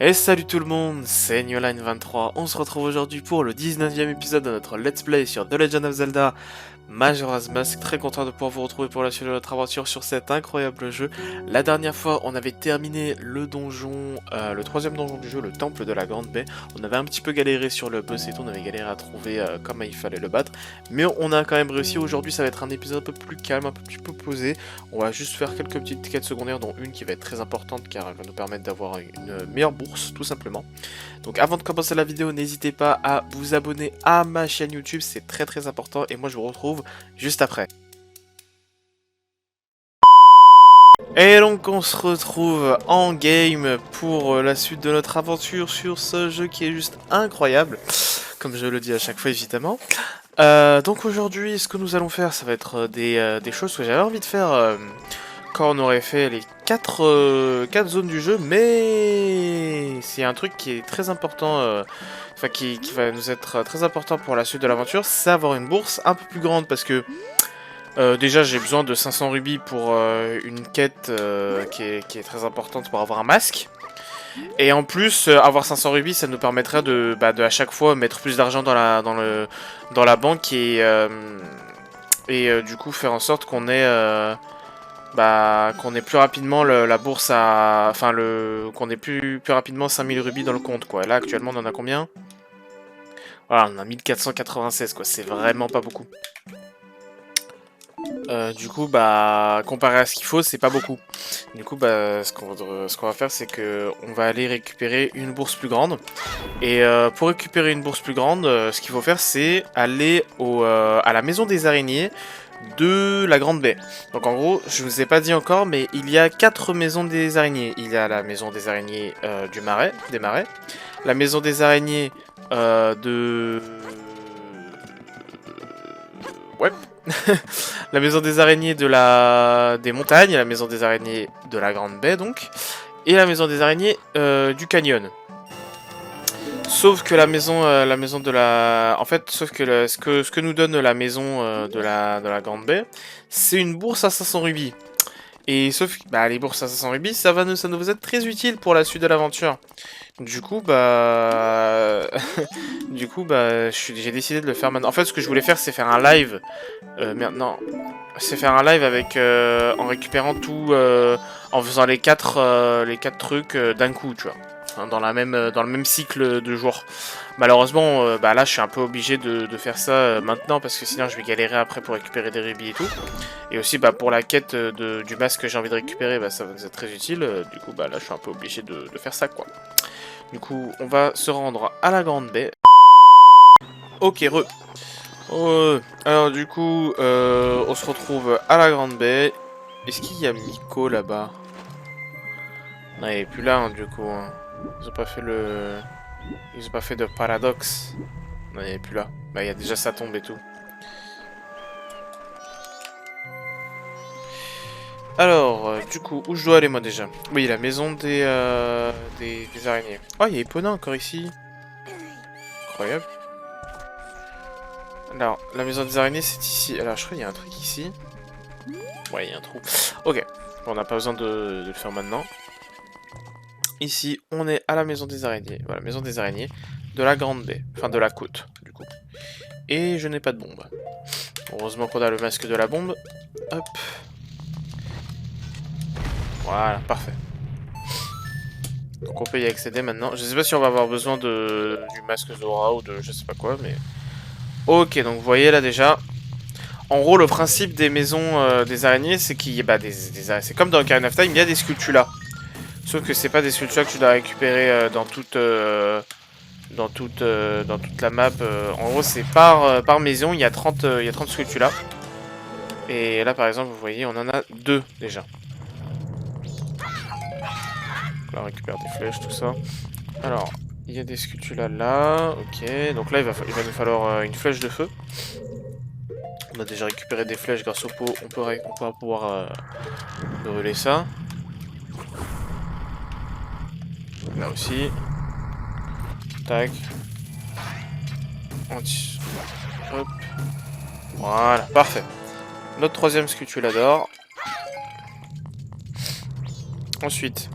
Et salut tout le monde, c'est Newline23, on se retrouve aujourd'hui pour le 19e épisode de notre Let's Play sur The Legend of Zelda Majora's Mask. Très content de pouvoir vous retrouver pour la suite de notre aventure sur cet incroyable jeu. La dernière fois, on avait terminé le donjon, le troisième donjon du jeu, le temple de la Grande Baie. On avait un petit peu galéré sur le boss et tout, on avait galéré à trouver comment il fallait le battre. Mais on a quand même réussi. Aujourd'hui, ça va être un épisode un peu plus calme, un petit peu posé. On va juste faire quelques petites quêtes secondaires, dont une qui va être très importante car elle va nous permettre d'avoir une meilleure bourse, tout simplement. Donc avant de commencer la vidéo, n'hésitez pas à vous abonner à ma chaîne YouTube, c'est très important. Et moi, je vous retrouve juste après. Et donc on se retrouve en game pour la suite de notre aventure sur ce jeu qui est juste incroyable, comme je le dis à chaque fois évidemment. Donc aujourd'hui ce que nous allons faire, ça va être des choses que j'avais envie de faire quand on aurait fait les 4 zones du jeu, mais c'est un truc qui est très important, enfin qui va nous être très important pour la suite de l'aventure, c'est avoir une bourse un peu plus grande parce que déjà j'ai besoin de 500 rubis pour une quête qui est très importante pour avoir un masque. Et en plus, avoir 500 rubis, ça nous permettrait de à chaque fois mettre plus d'argent dans la banque et du coup faire en sorte qu'on ait plus rapidement la bourse à... Enfin, qu'on ait plus rapidement 5000 rubis dans le compte, quoi. Et là, actuellement, on en a combien? Voilà, on a 1496, quoi. C'est vraiment pas beaucoup. Du coup, comparé à ce qu'il faut, c'est pas beaucoup. Du coup, ce qu'on va faire, c'est que on va aller récupérer une bourse plus grande. Et pour récupérer une bourse plus grande, ce qu'il faut faire, c'est aller à la maison des araignées de la Grande Baie. Donc en gros, je vous ai pas dit encore, mais il y a 4 maisons des araignées. Il y a la maison des araignées des marais, la maison des araignées ouais. La maison des araignées des montagnes, la maison des araignées de la Grande Baie donc, et la maison des araignées du canyon. Sauf que la maison de la... En fait, sauf que ce que nous donne la maison de la Grande Baie, c'est une bourse à 500 rubis. Et sauf que les bourses à 500 rubis, ça nous être très utile pour la suite de l'aventure. Du coup, j'ai décidé de le faire maintenant. En fait, ce que je voulais faire, c'est faire un live. Maintenant, c'est faire un live avec en récupérant tout, en faisant les quatre trucs d'un coup, tu vois. Enfin, dans le même cycle de jours. Malheureusement, là, je suis un peu obligé de faire ça maintenant parce que sinon, je vais galérer après pour récupérer des rubis et tout. Et aussi, pour la quête du masque que j'ai envie de récupérer, ça va nous être très utile. Du coup, là, je suis un peu obligé de faire ça, quoi. Du coup, on va se rendre à la Grande Baie. Ok, alors du coup, on se retrouve à la Grande Baie. Est-ce qu'il y a Miko là-bas? Non, il est plus là, hein, du coup. Hein. Ils ont pas fait Ils ont pas fait de paradoxe. Non, il est plus là. Il y a déjà sa tombe et tout. Alors, du coup, où je dois aller moi déjà? Oui, la maison des araignées. Oh, il y a Epona encore ici. Incroyable. Alors, la maison des araignées, c'est ici. Alors, je crois qu'il y a un truc ici. Ouais, il y a un trou. Ok, on n'a pas besoin de le faire maintenant. Ici, on est à la maison des araignées. Voilà, maison des araignées de la Grande Baie. Enfin, de la côte, du coup. Et je n'ai pas de bombe. Heureusement qu'on a le masque de la bombe. Hop. Voilà, parfait. Donc on peut y accéder maintenant. Je sais pas si on va avoir besoin du masque Zora ou de je sais pas quoi, mais... Ok, donc vous voyez là déjà... En gros, le principe des maisons des araignées, c'est qu'il y a c'est comme dans Ocarina of Time, il y a des sculptures là. Sauf que c'est pas des sculptures que tu dois récupérer dans toute la map. En gros, c'est par maison, il y a 30 sculptures là. Et là, par exemple, vous voyez, on en a 2 déjà. Là, on récupère des flèches, tout ça. Alors, il y a des sculptures là. Ok, donc là, il va nous falloir une flèche de feu. On a déjà récupéré des flèches grâce au pot. On va pouvoir brûler ça. Là aussi. Tac. Hop. Voilà, parfait. Notre troisième sculpture d'or. Ensuite,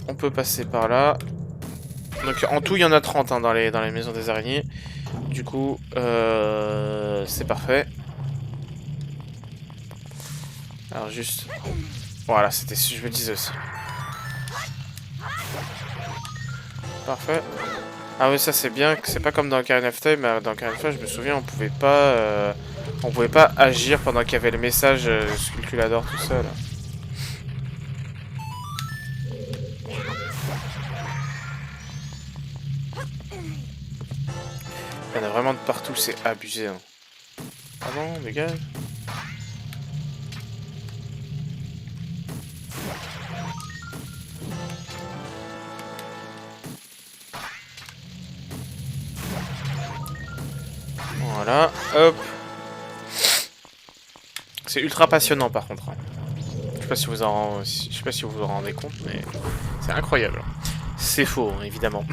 on peut passer par là. Donc en tout, il y en a 30 hein, dans les maisons des araignées. Du coup, c'est parfait. Alors juste... Voilà, c'était ce que je me disais aussi. Parfait. Ah oui, ça c'est bien, c'est pas comme dans Ocarina of Time, mais dans Ocarina of Time, je me souviens, on pouvait pas agir pendant qu'il y avait le message Sculptulador tout seul. Il y en a vraiment de partout, c'est abusé. Hein. Ah non, dégage. Voilà, hop. C'est ultra passionnant par contre. Hein. Je sais pas si vous en rendez compte, mais c'est incroyable. C'est faux, hein, évidemment.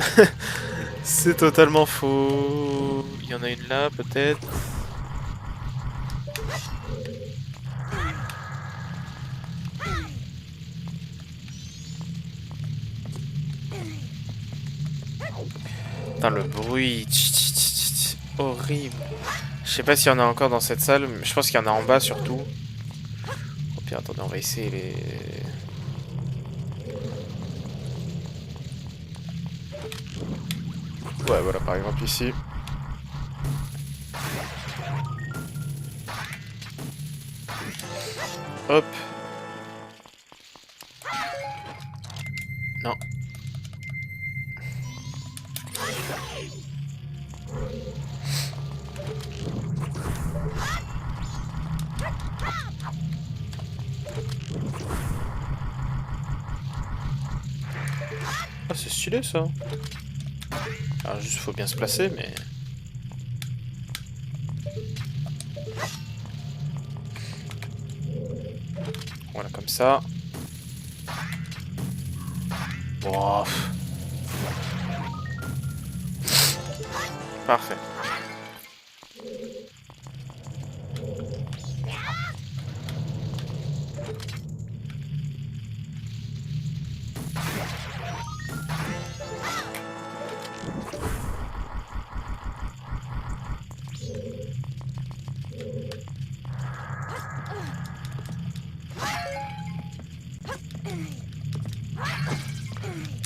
C'est totalement faux. Il y en a une là, peut-être. Putain, le bruit. Horrible. Je sais pas s'il y en a encore dans cette salle, mais je pense qu'il y en a en bas surtout. Au pire, attendez, on va essayer les... Ouais, voilà, par exemple ici. Hop. Non. Ah, c'est stylé ça. Alors juste faut bien se placer, mais... Voilà, comme ça. Wow. Parfait.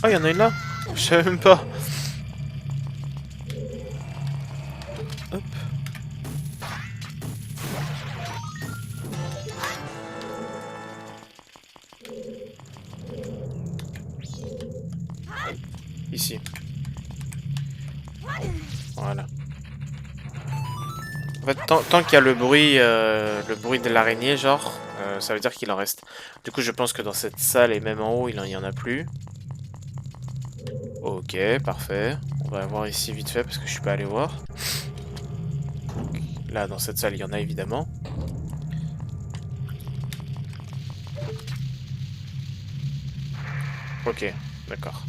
Oh, il y en a une là. Je savais même pas. Hop. Ici. Voilà. En fait, tant qu'il y a le bruit de l'araignée, genre, ça veut dire qu'il en reste. Du coup, je pense que dans cette salle et même en haut, il y en a plus. Ok, parfait. On va voir ici vite fait parce que je suis pas allé voir. Là, dans cette salle, il y en a évidemment. Ok, d'accord.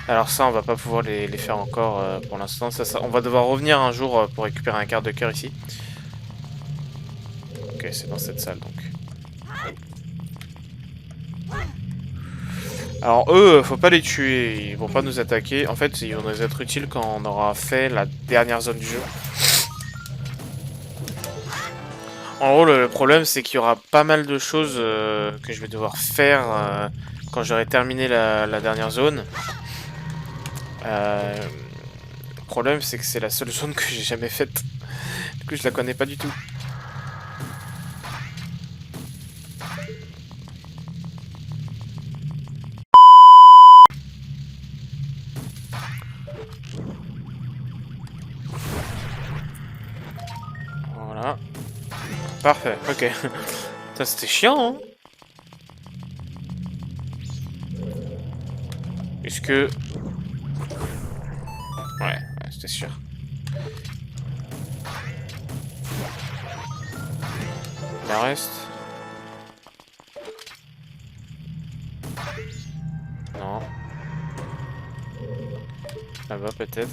Alors ça, on va pas pouvoir les faire encore pour l'instant. On va devoir revenir un jour pour récupérer un quart de cœur ici. Ok, c'est dans cette salle donc. Alors eux, faut pas les tuer, ils vont pas nous attaquer. En fait, ils vont nous être utiles quand on aura fait la dernière zone du jeu. En gros, le problème, c'est qu'il y aura pas mal de choses que je vais devoir faire quand j'aurai terminé la dernière zone. Le problème, c'est que c'est la seule zone que j'ai jamais faite. Du coup, je la connais pas du tout. Voilà. Parfait, ok. Ça, c'était chiant, hein. Est-ce que... Ouais, c'était sûr. Il en reste. Non. Là-bas, peut-être.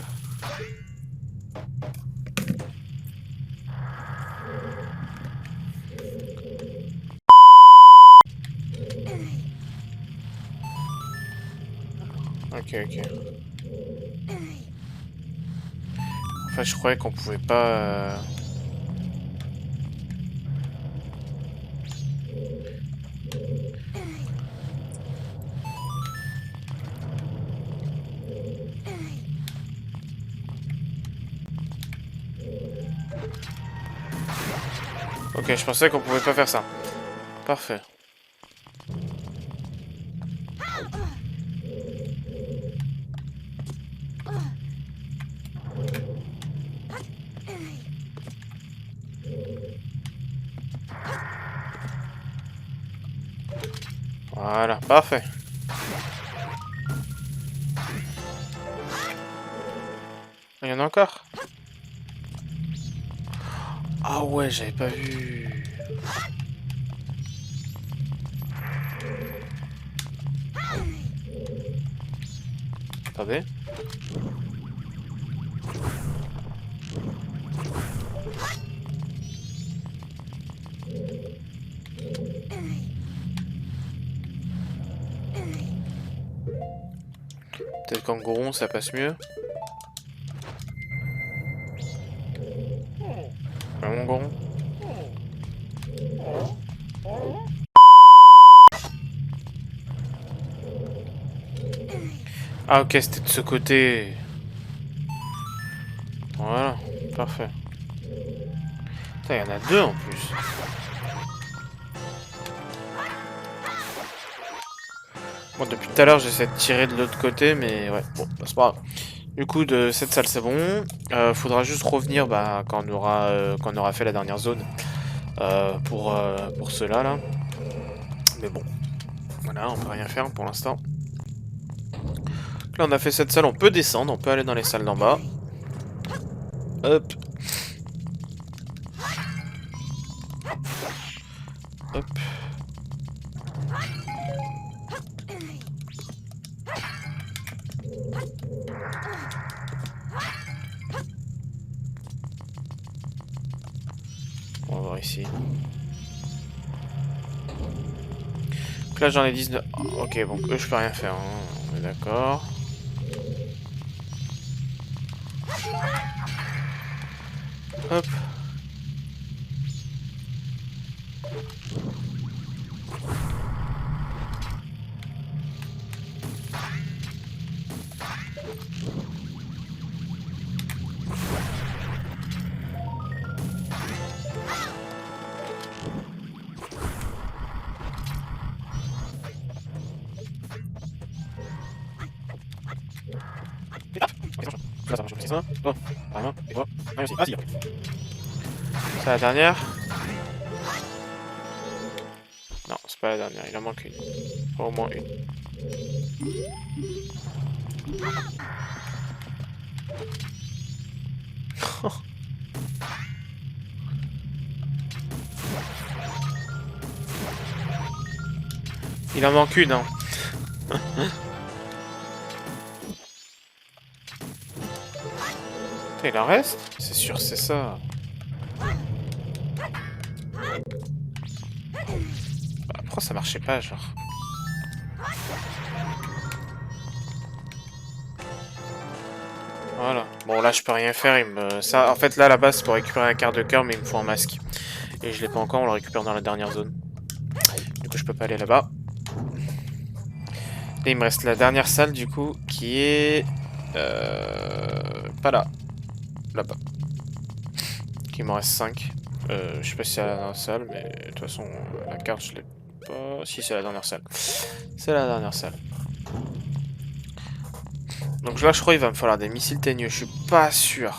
Ok, ok. fait, je croyais qu'on pouvait pas... Ok, je pensais qu'on pouvait pas faire ça. Parfait. Voilà, parfait. Il y en a encore? Ah ouais, j'avais pas vu. Attendez. Peut-être qu'en goron ça passe mieux. Mon goron. Ah ok, c'était de ce côté. Voilà, parfait. Putain, il y en a deux en plus. Bon, depuis tout à l'heure, j'essaie de tirer de l'autre côté, mais ouais, bon, bah, c'est pas grave. Du coup, de cette salle, c'est bon. Faudra juste revenir bah, quand on aura fait la dernière zone pour cela là. Mais bon, voilà, on peut rien faire pour l'instant. Là, on a fait cette salle, on peut descendre, on peut aller dans les salles d'en bas. Hop. Hop. On va voir ici. Donc là, j'en ai 19. Ok, bon, eux, je peux rien faire. Hein. On est d'accord. Hop. C'est la dernière? Non, c'est pas la dernière, il en manque une. Au moins une. Il en manque une, hein. Il en reste? C'est sûr, c'est ça. Bah, pourquoi ça marchait pas, genre? Voilà. Bon, là, je peux rien faire. Ça, en fait, là, à la base, c'est pour récupérer un quart de cœur, mais il me faut un masque. Et je l'ai pas encore, on le récupère dans la dernière zone. Du coup, je peux pas aller là-bas. Et il me reste la dernière salle, du coup, qui est... pas là. Là-bas. Il m'en reste 5. Je sais pas si c'est la dernière salle, mais de toute façon, la carte, je l'ai pas... Si, c'est la dernière salle. C'est la dernière salle. Donc là, je crois qu'il va me falloir des missiles teigneux. Je suis pas sûr.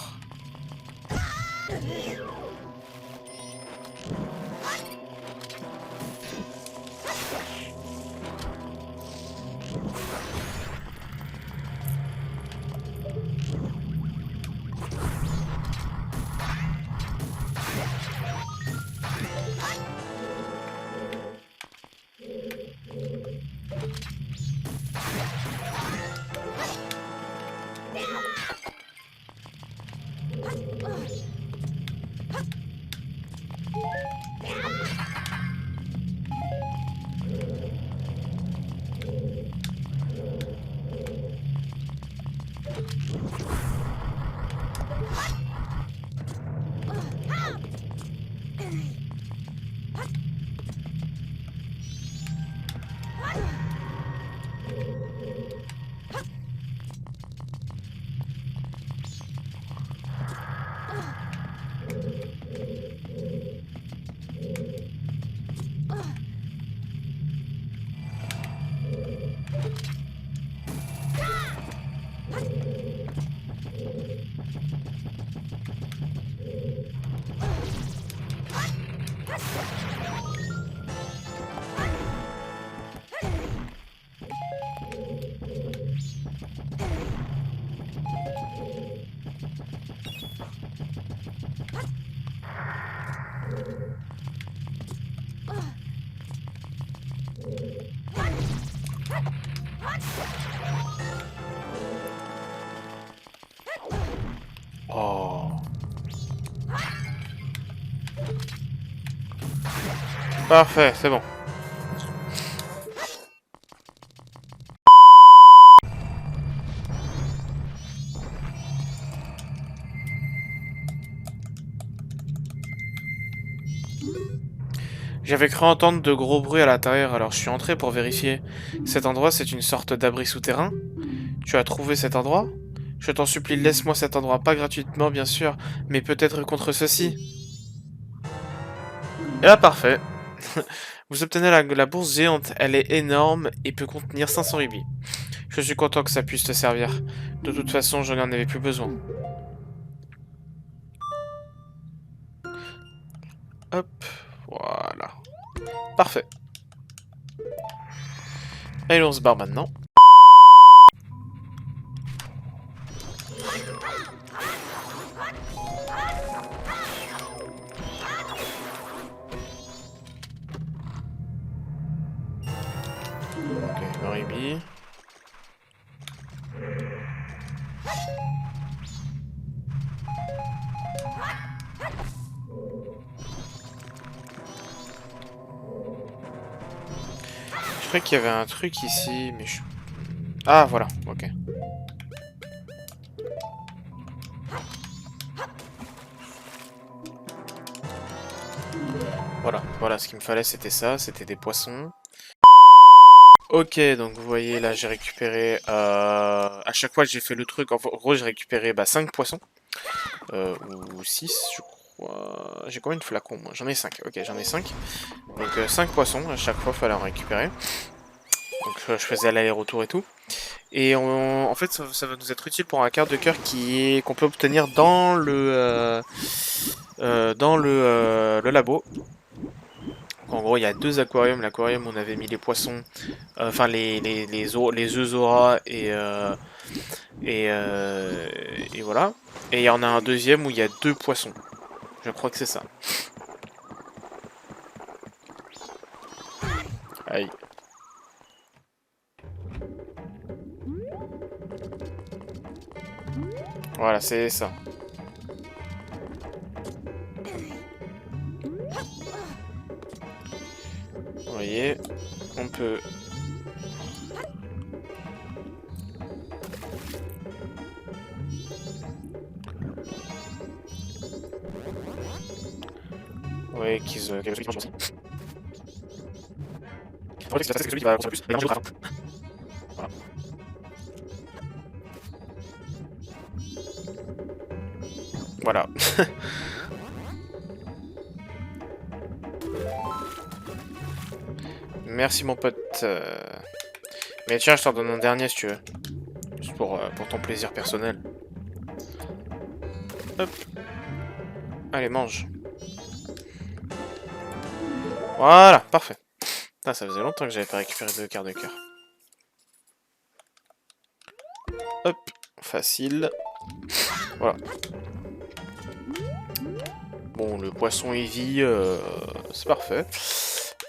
Parfait, c'est bon. J'avais cru entendre de gros bruits à l'intérieur, alors je suis entré pour vérifier. Cet endroit, c'est une sorte d'abri souterrain? Tu as trouvé cet endroit? Je t'en supplie, laisse-moi cet endroit, pas gratuitement bien sûr, mais peut-être contre ceci. Et là, parfait. Vous obtenez la bourse géante, elle est énorme et peut contenir 500 rubis. Je suis content que ça puisse te servir. De toute façon, je n'en avais plus besoin. Hop, voilà. Parfait. Allez, on se barre maintenant. Ok, Maribi. Je croyais qu'il y avait un truc ici, mais je... Ah, voilà, ok. Voilà, voilà, ce qu'il me fallait, c'était ça, c'était des poissons. Ok, donc vous voyez, là, j'ai récupéré... À chaque fois que j'ai fait le truc, en gros, j'ai récupéré 5 poissons. Ou 6, je crois... J'ai combien de flacons, moi? J'en ai 5, ok, j'en ai 5. Donc 5 poissons, à chaque fois, il fallait en récupérer. Donc je faisais l'aller-retour et tout. Et en fait, ça va nous être utile pour un quart de cœur qu'on peut obtenir dans le labo. Donc, en gros, il y a 2 aquariums. L'aquarium où on avait mis les poissons, enfin les œufs Zora et voilà. Et il y en a un deuxième où il y a 2 poissons. Je crois que c'est ça. Aïe. Voilà, c'est ça. Vous voyez, on peut... Oui, qu'ils ont... Voilà. Voilà. Merci mon pote. Mais tiens, je t'en donne un dernier si tu veux. Juste pour ton plaisir personnel. Hop. Allez, mange. Voilà, parfait. Putain, ça faisait longtemps que j'avais pas récupéré 2 quarts de cœur. Hop, facile. Voilà. Bon, le poisson il vit, c'est parfait.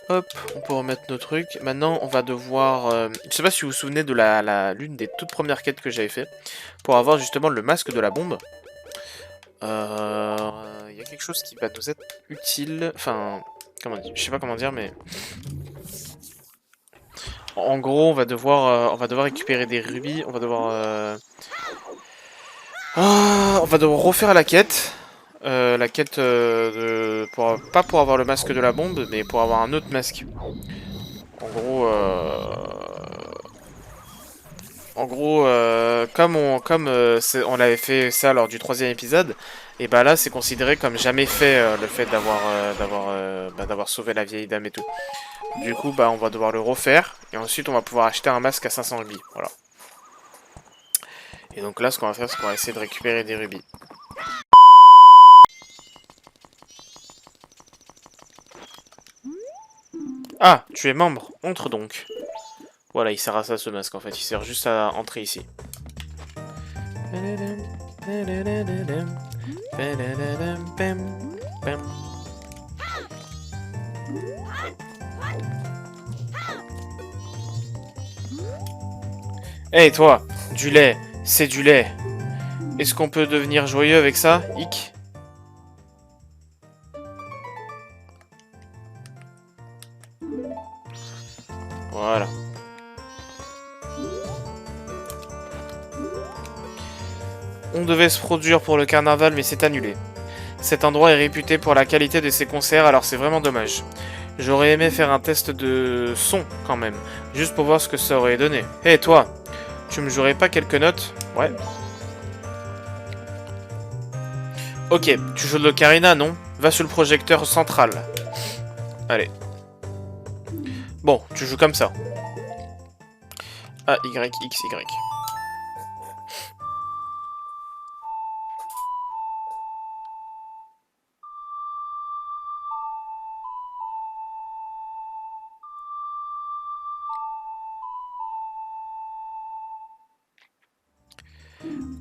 Hop, on peut remettre nos trucs. Maintenant, on va devoir... je sais pas si vous vous souvenez de l'une des toutes premières quêtes que j'avais fait. Pour avoir justement le masque de la bombe. Il y a quelque chose qui va nous être utile. Enfin, comment dire, je sais pas comment dire, mais... En gros, on va devoir récupérer des rubis. On va devoir refaire la quête. La quête pas pour avoir le masque de la bombe, mais pour avoir un autre masque. En gros, on avait fait ça lors du 3e épisode, et bah là c'est considéré comme jamais fait le fait d'avoir sauvé la vieille dame et tout. Du coup bah on va devoir le refaire et ensuite on va pouvoir acheter un masque à 500 rubis. Voilà. Et donc là ce qu'on va faire c'est qu'on va essayer de récupérer des rubis. Ah, tu es membre, entre donc. Voilà, il sert à ça ce masque en fait, il sert juste à entrer ici. Hey toi, du lait, c'est du lait. Est-ce qu'on peut devenir joyeux avec ça, Ick? Voilà. On devait se produire pour le carnaval, mais c'est annulé. Cet endroit est réputé pour la qualité de ses concerts, alors c'est vraiment dommage. J'aurais aimé faire un test de son, quand même, juste pour voir ce que ça aurait donné. Hé, toi, tu me jouerais pas quelques notes? Ouais. Ok, tu joues de l'ocarina, non? Va sur le projecteur central. Allez. Bon, tu joues comme ça. A, Y, X, Y.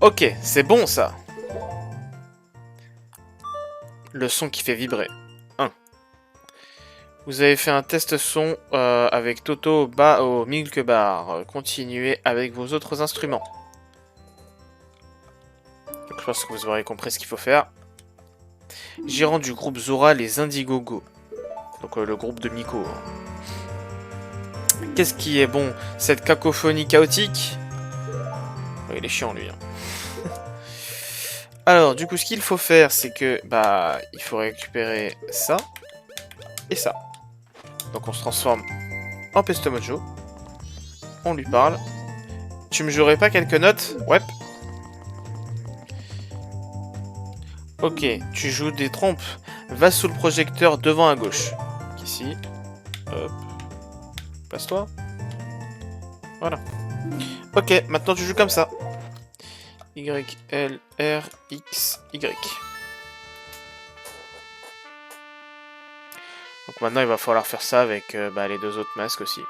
Ok, c'est bon ça. Le son qui fait vibrer. 1. Vous avez fait un test son avec Toto au Milk Bar. Continuez avec vos autres instruments. Donc, je pense que vous aurez compris ce qu'il faut faire. Gérant du groupe Zora, les Indiegogo. Donc le groupe de Miko. Qu'est-ce qui est bon? Cette cacophonie chaotique? Oh, il est chiant lui. Alors, du coup, ce qu'il faut faire, c'est que... Bah, il faut récupérer ça. Et ça. Donc on se transforme en Pestomojo. On lui parle. Tu me jouerais pas quelques notes? Ouais. Ok, tu joues des trompes. Va sous le projecteur devant à gauche. Ici. Hop. Passe-toi. Voilà. Ok, maintenant tu joues comme ça. Y, L, R, X, Y. Donc maintenant il va falloir faire ça avec les deux autres masques aussi.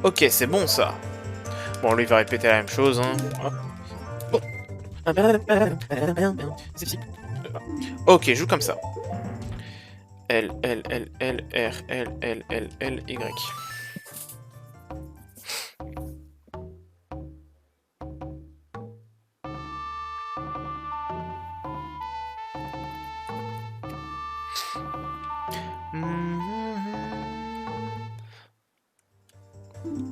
Ok, c'est bon ça. Bon, lui il va répéter la même chose. Hein. Bon. Ok, joue comme ça. L, L, L, L, R, L, L, L, L, Y.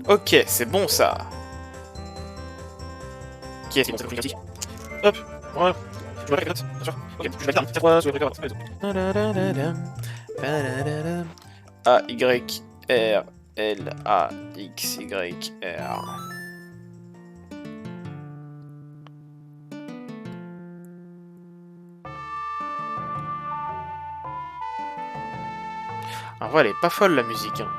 Ok, c'est bon ça. Qui est-ce qui monte cette Hop, voilà. Je vois la note, bien sûr. Ok, je vais la faire 3 sur le A, Y, R, L, A, X, Y, R. En vrai, elle est pas folle la musique. Hein.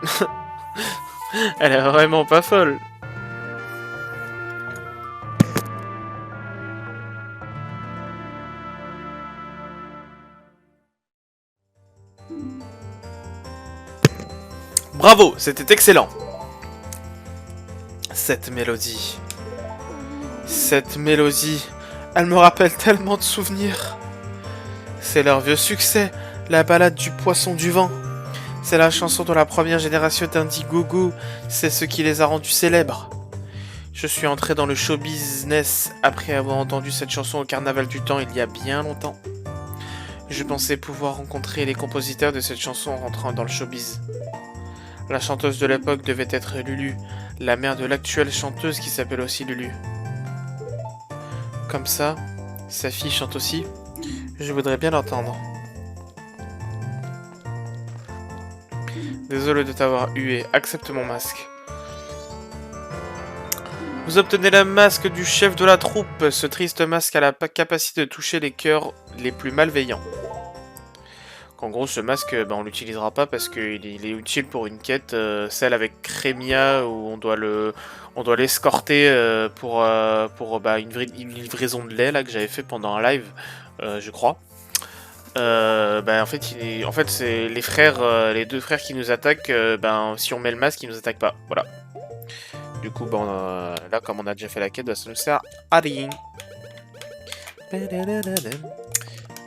Elle est vraiment pas folle. Bravo, c'était excellent. Cette mélodie, elle me rappelle tellement de souvenirs. C'est leur vieux succès, la balade du poisson du vent. C'est la chanson de la première génération d'Indiegogo, c'est ce qui les a rendus célèbres. Je suis entré dans le show business après avoir entendu cette chanson au Carnaval du Temps il y a bien longtemps. Je pensais pouvoir rencontrer les compositeurs de cette chanson en rentrant dans le showbiz. La chanteuse de l'époque devait être Lulu, la mère de l'actuelle chanteuse qui s'appelle aussi Lulu. Comme ça, sa fille chante aussi. Je voudrais bien l'entendre. Désolé de t'avoir hué, accepte mon masque. Vous obtenez le masque du chef de la troupe. Ce triste masque a la capacité de toucher les cœurs les plus malveillants. En gros, ce masque, on l'utilisera pas parce qu'il est utile pour une quête, celle avec Crémia, où on doit l'escorter pour une livraison de lait là que j'avais fait pendant un live, je crois. En fait, c'est les frères, les deux frères qui nous attaquent. Si on met le masque, ils nous attaquent pas. Voilà. Du coup, là, comme on a déjà fait la quête, ça nous sert à rien.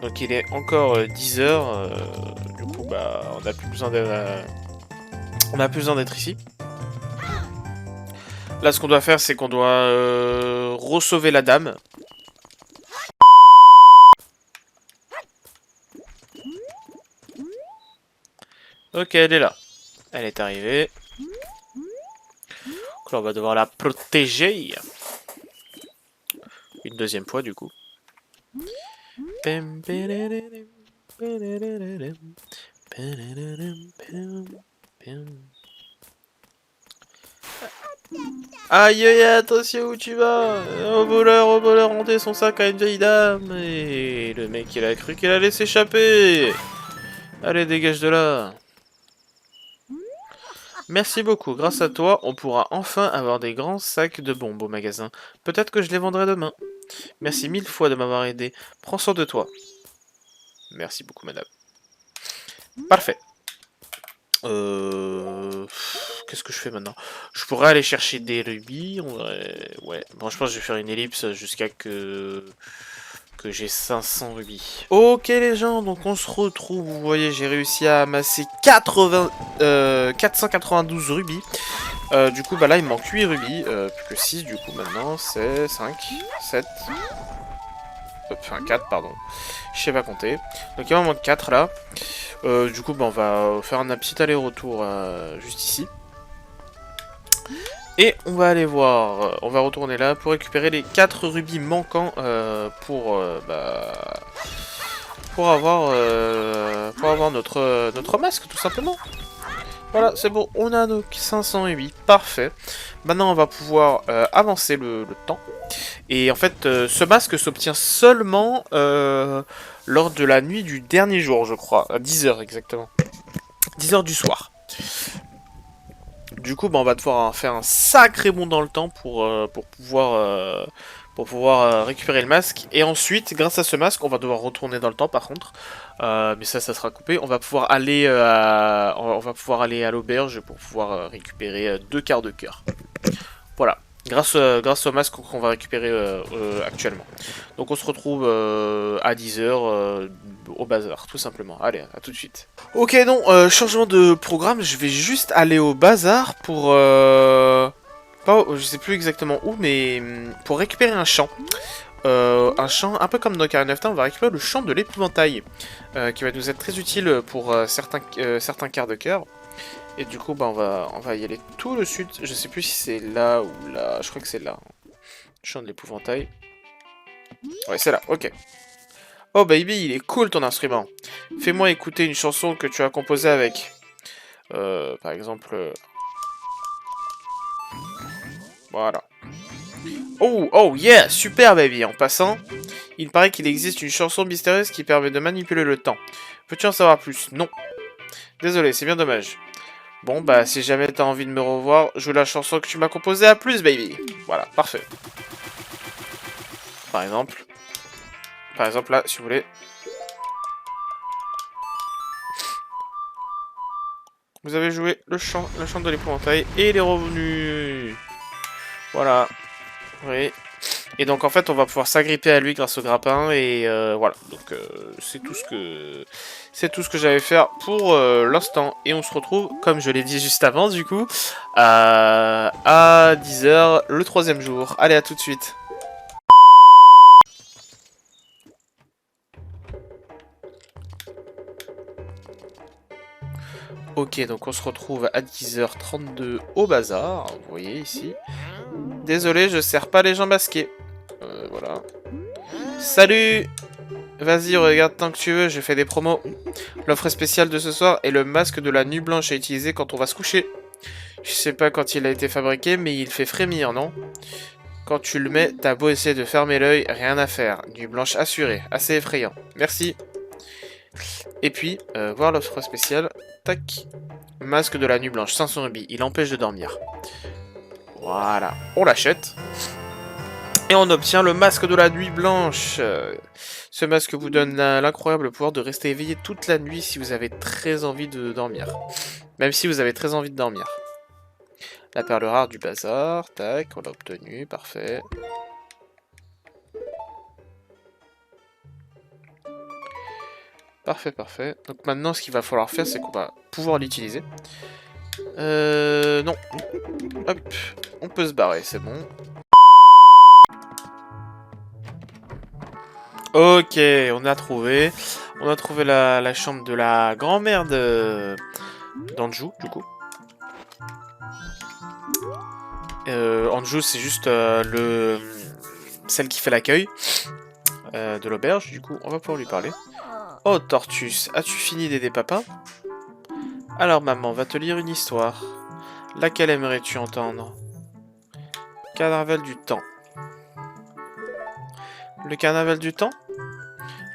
Donc il est encore 10h, du coup on n'a plus besoin d'être ici. Là ce qu'on doit faire c'est qu'on doit re-sauver la dame. Ok, elle est là. Elle est arrivée. Donc là, on va devoir la protéger. Une deuxième fois, du coup. Aïe aïe, attention où tu vas. Au voleur, rendez son sac à une vieille dame. Et le mec, il a cru qu'il allait s'échapper. Allez, dégage de là. Merci beaucoup, grâce à toi, on pourra enfin avoir des grands sacs de bombes au magasin. Peut-être que je les vendrai demain. Merci mille fois de m'avoir aidé. Prends soin de toi. Merci beaucoup, madame. Parfait. Qu'est-ce que je fais maintenant? Je pourrais aller chercher des rubis. Ouais. Bon, je pense que je vais faire une ellipse jusqu'à que j'ai 500 rubis. Ok les gens, donc on se retrouve. Vous voyez, j'ai réussi à amasser 492 rubis. Du coup, bah là, il me manque 8 rubis. Plus que 6, du coup, maintenant, c'est 5, 7... Enfin, 4, pardon. Je sais pas compter. Donc, il m'en manque 4, là. Du coup, bah, on va faire un petit aller-retour juste ici. Et on va aller voir, on va retourner là pour récupérer les 4 rubis manquants pour avoir notre masque, tout simplement. Voilà, c'est bon, on a nos 508, parfait. Maintenant, on va pouvoir avancer le temps. Et en fait, ce masque s'obtient seulement lors de la nuit du dernier jour, je crois. À 10h exactement. 10h du soir. Du coup, bah, on va devoir faire un sacré bond dans le temps pour pouvoir récupérer le masque. Et ensuite, grâce à ce masque, on va devoir retourner dans le temps par contre. Mais ça sera coupé. On va pouvoir aller à l'auberge pour pouvoir récupérer 2 quarts de cœur. Voilà. Grâce au masque qu'on va récupérer actuellement. Donc on se retrouve à 10h au bazar, tout simplement. Allez, à tout de suite. Ok, non, changement de programme, je vais juste aller au bazar pour... je sais plus exactement où, mais pour récupérer un champ. Un champ, un peu comme dans Ocarina of Time, on va récupérer le champ de l'épouvantail, qui va nous être très utile pour certains quarts de cœur. Et du coup, bah, on va y aller tout le sud. Je sais plus si c'est là ou là. Je crois que c'est là. Chant de l'épouvantail. Ouais, c'est là, ok. Oh baby, il est cool ton instrument. Fais-moi écouter une chanson que tu as composée avec. Par exemple... Voilà. Oh, oh yeah, super baby. En passant, il paraît qu'il existe une chanson mystérieuse qui permet de manipuler le temps. Peux-tu en savoir plus? Non. Désolé, c'est bien dommage. Bon, bah, si jamais t'as envie de me revoir, joue la chanson que tu m'as composée à plus, baby. Voilà, parfait. Par exemple. Par exemple, là, si vous voulez. Vous avez joué le chant de l'épouvantail et il est revenu. Voilà. Oui. Et donc, en fait, on va pouvoir s'agripper à lui grâce au grappin et voilà. Donc, c'est tout ce que j'avais faire pour l'instant. Et on se retrouve, comme je l'ai dit juste avant, du coup, à 10h le 3e jour. Allez, à tout de suite. Ok, donc on se retrouve à 10h32 au bazar, vous voyez ici. Désolé, je sers pas les gens masqués. Voilà. Salut! Vas-y, regarde tant que tu veux, je fais des promos. L'offre spéciale de ce soir est le masque de la nuit blanche à utiliser quand on va se coucher. Je sais pas quand il a été fabriqué, mais il fait frémir, non? Quand tu le mets, t'as beau essayer de fermer l'œil, rien à faire. Nuit blanche assurée, assez effrayant. Merci. Et puis, voir l'offre spéciale. Tac. Masque de la nuit blanche, 500 rubis. Il empêche de dormir. Voilà. On l'achète. Et on obtient le masque de la nuit blanche. Ce masque vous donne l'incroyable pouvoir de rester éveillé toute la nuit si vous avez très envie de dormir. Même si vous avez très envie de dormir. La perle rare du bazar. Tac, on l'a obtenu. Parfait. Parfait, parfait. Donc maintenant, ce qu'il va falloir faire, c'est qu'on va pouvoir l'utiliser. Non. Hop. On peut se barrer, c'est bon. Ok, on a trouvé. On a trouvé la chambre de la grand-mère d'Anjou, du coup. Anjou, c'est juste celle qui fait l'accueil de l'auberge. Du coup, on va pouvoir lui parler. Oh, Tortus, as-tu fini d'aider papa? Alors, maman va te lire une histoire. Laquelle aimerais-tu entendre? Carnaval du temps. Le carnaval du temps?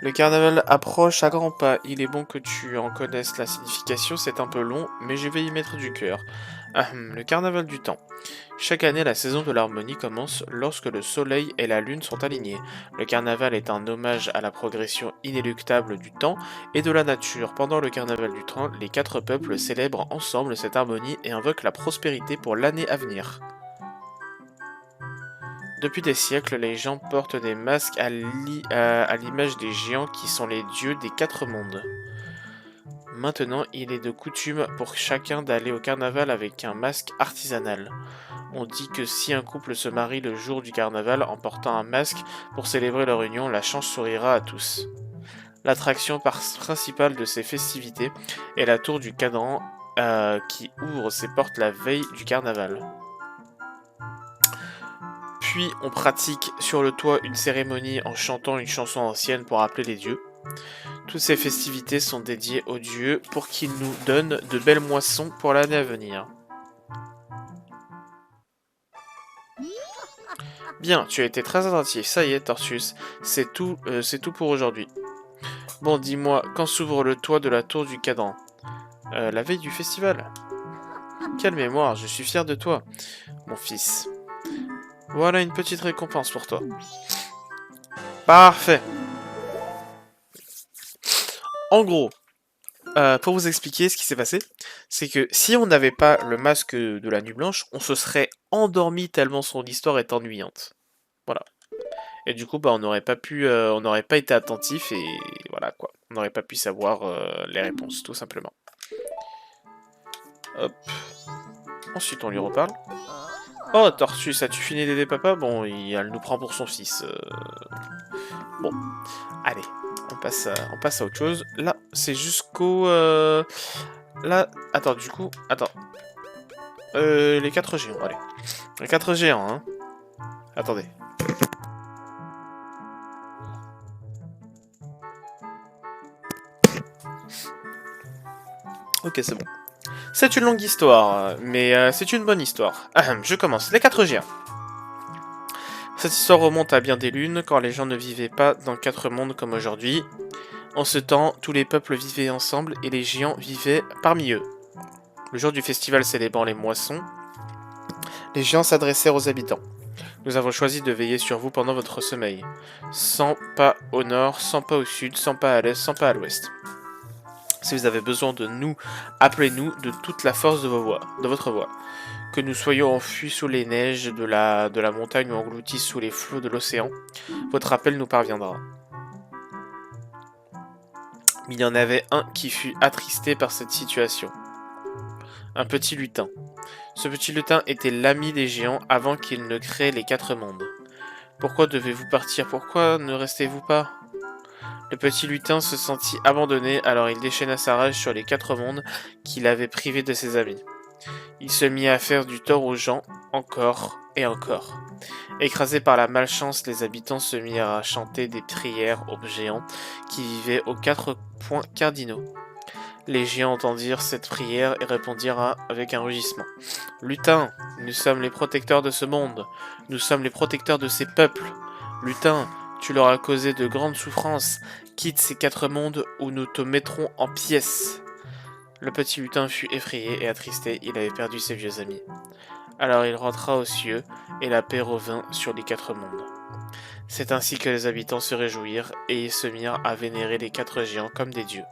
Le carnaval approche à grands pas. Il est bon que tu en connaisses la signification, c'est un peu long, mais je vais y mettre du cœur. Le carnaval du temps. Chaque année, la saison de l'harmonie commence lorsque le soleil et la lune sont alignés. Le carnaval est un hommage à la progression inéluctable du temps et de la nature. Pendant le carnaval du temps, les 4 peuples célèbrent ensemble cette harmonie et invoquent la prospérité pour l'année à venir. Depuis des siècles, les gens portent des masques à l'image des géants qui sont les dieux des 4 mondes. Maintenant, il est de coutume pour chacun d'aller au carnaval avec un masque artisanal. On dit que si un couple se marie le jour du carnaval en portant un masque pour célébrer leur union, la chance sourira à tous. L'attraction principale de ces festivités est la tour du cadran qui ouvre ses portes la veille du carnaval. Puis on pratique sur le toit une cérémonie en chantant une chanson ancienne pour appeler les dieux. Toutes ces festivités sont dédiées aux dieux pour qu'ils nous donnent de belles moissons pour l'année à venir. Bien, tu as été très attentif, ça y est Tortus, c'est tout pour aujourd'hui. Bon, dis-moi, quand s'ouvre le toit de la tour du cadran? La veille du festival. Quelle mémoire, je suis fier de toi, mon fils. Voilà une petite récompense pour toi. Parfait. En gros, pour vous expliquer ce qui s'est passé, c'est que si on n'avait pas le masque de la nuit blanche, on se serait endormi tellement son histoire est ennuyante. Voilà. Et du coup, bah, on n'aurait pas été attentif et voilà quoi. On n'aurait pas pu savoir les réponses, tout simplement. Hop. Ensuite, on lui reparle. Oh, Tortus, as-tu fini d'aider papa? Bon, elle nous prend pour son fils. Bon, allez, on passe à autre chose. Là, c'est jusqu'au... Là, attends, du coup, attends. Les 4 géants, allez. Les 4 géants, hein. Attendez. Ok, c'est bon. C'est une longue histoire, mais c'est une bonne histoire. Je commence. Les 4 géants. Cette histoire remonte à bien des lunes, quand les gens ne vivaient pas dans 4 mondes comme aujourd'hui. En ce temps, tous les peuples vivaient ensemble et les géants vivaient parmi eux. Le jour du festival célébrant les moissons, les géants s'adressèrent aux habitants. Nous avons choisi de veiller sur vous pendant votre sommeil. 100 pas au nord, 100 pas au sud, 100 pas à l'est, 100 pas à l'ouest. Si vous avez besoin de nous, appelez-nous de toute la force de votre voix. Que nous soyons enfuis sous les neiges de la montagne ou engloutis sous les flots de l'océan, votre appel nous parviendra. Mais il y en avait un qui fut attristé par cette situation. Un petit lutin. Ce petit lutin était l'ami des géants avant qu'ils ne créent les 4 mondes. Pourquoi devez-vous partir? Pourquoi ne restez-vous pas? Le petit lutin se sentit abandonné, alors il déchaîna sa rage sur les 4 mondes qu'il avait privés de ses amis. Il se mit à faire du tort aux gens, encore et encore. Écrasés par la malchance, les habitants se mirent à chanter des prières aux géants qui vivaient aux 4 points cardinaux. Les géants entendirent cette prière et répondirent avec un rugissement. « Lutin, nous sommes les protecteurs de ce monde. Nous sommes les protecteurs de ces peuples. Lutin, tu leur as causé de grandes souffrances. Quitte ces 4 mondes ou nous te mettrons en pièces. » Le petit lutin fut effrayé et attristé, il avait perdu ses vieux amis. Alors il rentra aux cieux, et la paix revint sur les 4 mondes. C'est ainsi que les habitants se réjouirent, et ils se mirent à vénérer les 4 géants comme des dieux.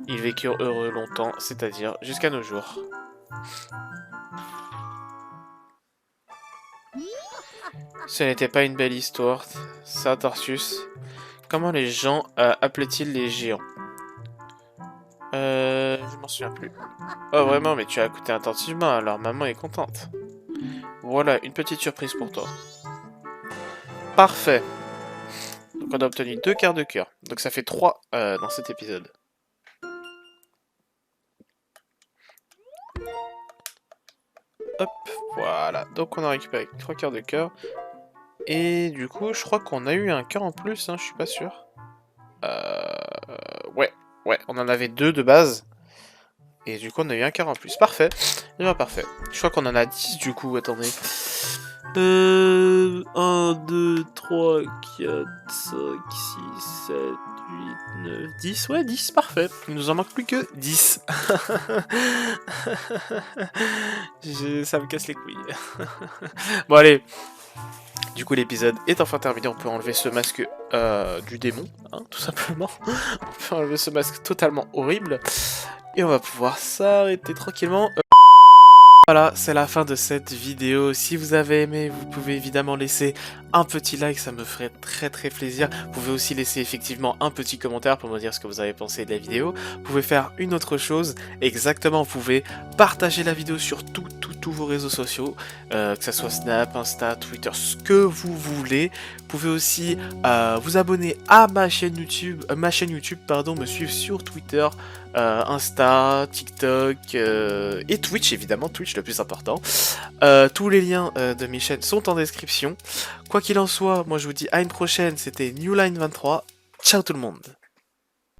Ils vécurent heureux longtemps, c'est-à-dire jusqu'à nos jours. Ce n'était pas une belle histoire, ça, Tortus. Comment les gens appelaient-ils les géants? Je m'en souviens plus. Oh vraiment, mais tu as écouté attentivement, alors maman est contente. Voilà, une petite surprise pour toi. Parfait. Donc on a obtenu 2 quarts de cœur. Donc ça fait 3 dans cet épisode. Hop, voilà. Donc on a récupéré 3 quarts de cœur. Et du coup, je crois qu'on a eu un cœur en plus, hein, je suis pas sûr. Ouais, on en avait 2 de base. Et du coup, on a eu un cœur en plus. Parfait. Et bien, parfait. Je crois qu'on en a 10 du coup, attendez. 1, 2, 3, 4, 5, 6, 7, 8, 9, 10. Ouais, 10, parfait. Il nous en manque plus que 10. Ça me casse les couilles. Bon, allez. Du coup, l'épisode est enfin terminé. On peut enlever ce masque du démon, hein, tout simplement. On peut enlever ce masque totalement horrible. Et on va pouvoir s'arrêter tranquillement. Voilà, c'est la fin de cette vidéo. Si vous avez aimé, vous pouvez évidemment laisser un petit like, ça me ferait très plaisir. Vous pouvez aussi laisser effectivement un petit commentaire pour me dire ce que vous avez pensé de la vidéo. Vous pouvez faire une autre chose, exactement, vous pouvez partager la vidéo sur tous vos réseaux sociaux, que ce soit Snap, Insta, Twitter, ce que vous voulez. Vous pouvez aussi vous abonner à ma chaîne YouTube, me suivre sur Twitter, Insta, TikTok et Twitch, évidemment, Twitch le plus important. Tous les liens de mes chaînes sont en description. Quoi qu'il en soit, moi je vous dis à une prochaine, c'était Newline23. Ciao tout le monde.